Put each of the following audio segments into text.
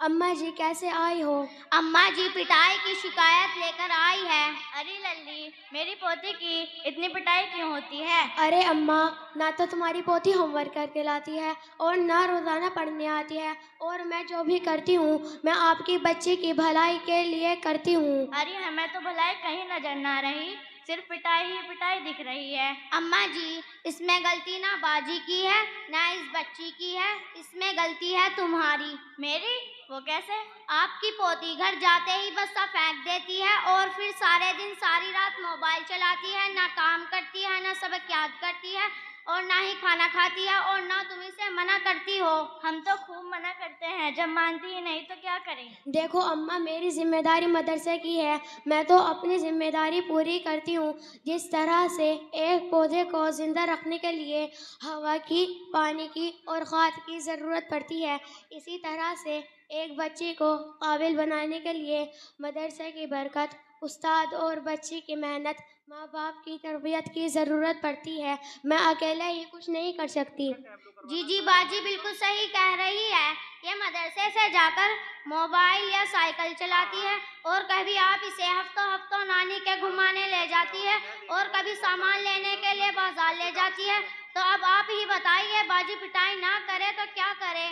अम्मा जी कैसे आई हो? अम्मा जी पिटाई की शिकायत लेकर आई है। अरे लल्ली, मेरी पोती की इतनी पिटाई क्यों होती है? अरे अम्मा, ना तो तुम्हारी पोती होमवर्क करके लाती है और ना रोज़ाना पढ़ने आती है, और मैं जो भी करती हूँ मैं आपकी बच्ची की भलाई के लिए करती हूँ। अरे हमें तो भलाई कहीं नजर ना रही, सिर्फ पिटाई ही पिटाई दिख रही है। अम्मा जी, इसमें गलती ना बाजी की है ना इस बच्ची की है, इसमें गलती है तुम्हारी। मेरी? वो कैसे? आपकी पोती घर जाते ही बस सब फेंक देती है और फिर सारे दिन सारी रात मोबाइल चलाती है, ना काम करती है ना सबक याद करती है और ना ही खाना खाती है और ना तुम इसे मना करती हो। हम तो खूब मना करते हैं, जब मानती ही नहीं तो क्या करें? देखो अम्मा, मेरी जिम्मेदारी मदरसे की है, मैं तो अपनी जिम्मेदारी पूरी करती हूँ। जिस तरह से एक पौधे को ज़िंदा रखने के लिए हवा की, पानी की और खाद की ज़रूरत पड़ती है, इसी तरह से एक बच्ची को काबिल बनाने के लिए मदरसे की बरकत, उस्ताद और बच्ची की मेहनत, माँ बाप की तरबियत की ज़रूरत पड़ती है। मैं अकेले ही कुछ नहीं कर सकती। जी बाजी बिल्कुल सही कह रही है। ये मदरसे से जाकर मोबाइल या साइकिल चलाती है और कभी आप इसे हफ्तों हफ्तों नानी के घुमाने ले जाती है और कभी सामान लेने के लिए बाजार ले जाती है। तो अब आप ही बताइए, बाजी पिटाई ना करे तो क्या करे?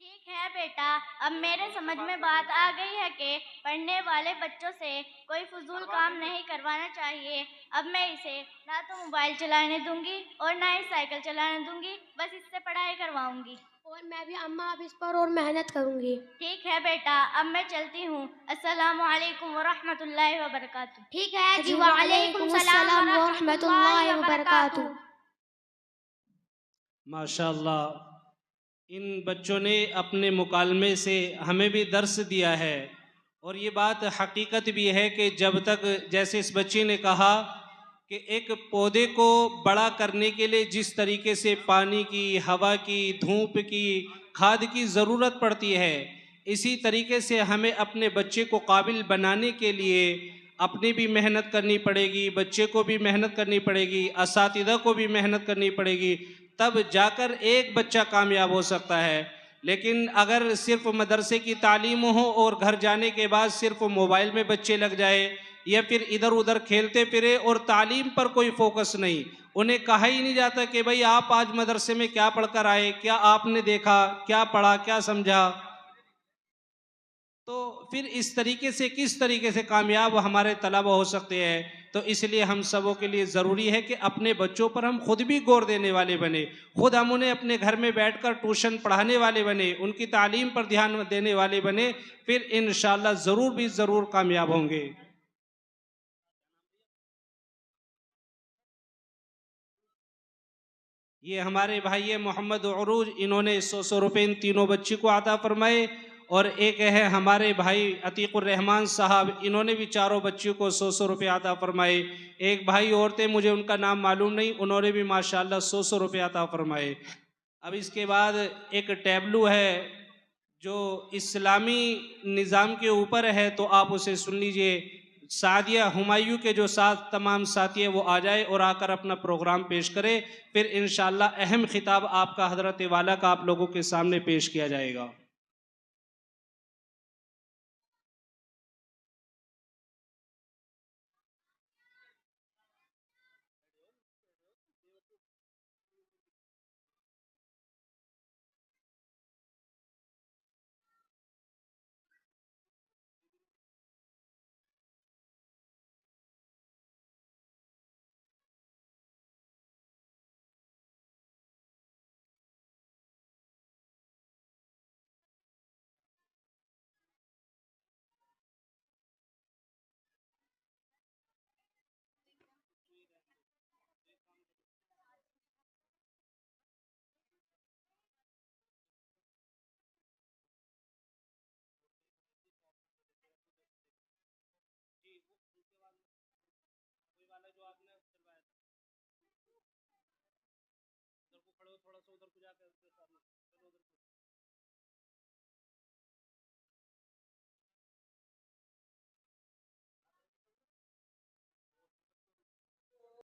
ठीक है बेटा, अब मेरे समझ में बात आ गई है कि पढ़ने वाले बच्चों से कोई फजूल काम नहीं करवाना चाहिए। अब मैं इसे ना तो मोबाइल चलाने दूंगी और ना ही साइकिल चलाने दूंगी, बस इससे पढ़ाई करवाऊंगी। और मैं भी अम्मा अब इस पर और मेहनत करूँगी। ठीक है बेटा, अब मैं चलती हूँ। अस्सलामु अलैकुम व रहमतुल्लाहि व बरकातुहू। ठीक है जी, वालेकुम सलाम व रहमतुल्लाहि व बरकातुहू। माशाअल्लाह, इन बच्चों ने अपने मुकालमे से हमें भी दर्स दिया है। और ये बात हकीकत भी है कि जब तक, जैसे इस बच्ची ने कहा कि एक पौधे को बड़ा करने के लिए जिस तरीके से पानी की, हवा की, धूप की, खाद की ज़रूरत पड़ती है, इसी तरीके से हमें अपने बच्चे को काबिल बनाने के लिए अपनी भी मेहनत करनी पड़ेगी, बच्चे को भी मेहनत करनी पड़ेगी, असातिज़ा को भी मेहनत करनी पड़ेगी, तब जाकर एक बच्चा कामयाब हो सकता है। लेकिन अगर सिर्फ मदरसे की तालीम हो और घर जाने के बाद सिर्फ मोबाइल में बच्चे लग जाए या फिर इधर उधर खेलते फिरे और तालीम पर कोई फोकस नहीं, उन्हें कहा ही नहीं जाता कि भाई आप आज मदरसे में क्या पढ़कर आए, क्या आपने देखा, क्या पढ़ा, क्या समझा, तो फिर इस तरीके से किस तरीके से कामयाब हमारे तलबा हो सकते हैं। तो इसलिए हम सबों के लिए ज़रूरी है कि अपने बच्चों पर हम खुद भी गौर देने वाले बने, खुद हम उन्हें अपने घर में बैठकर ट्यूशन पढ़ाने वाले बने, उनकी तालीम पर ध्यान देने वाले बने, फिर इंशाअल्लाह ज़रूर भी ज़रूर कामयाब होंगे। ये हमारे भाई है मोहम्मद उरूज, इन्होंने 100 रुपये इन तीनों बच्ची को अता फरमाए। और एक है हमारे भाई अतीकुर रहमान साहब, इन्होंने भी चारों बच्चियों को 100 रुपये अता फरमाए। एक भाई और थे, मुझे उनका नाम मालूम नहीं, उन्होंने भी माशाल्लाह 100 रुपये अता फरमाए। अब इसके बाद एक टैबलू है जो इस्लामी निज़ाम के ऊपर है, तो आप उसे सुन लीजिए। सादिया हुमायूं के जो साथ तमाम साथी हैं वो आ जाए और आकर अपना प्रोग्राम पेश करे, फिर इंशाअल्लाह अहम खिताब आपका हज़रत वाला का आप लोगों के सामने पेश किया जाएगा।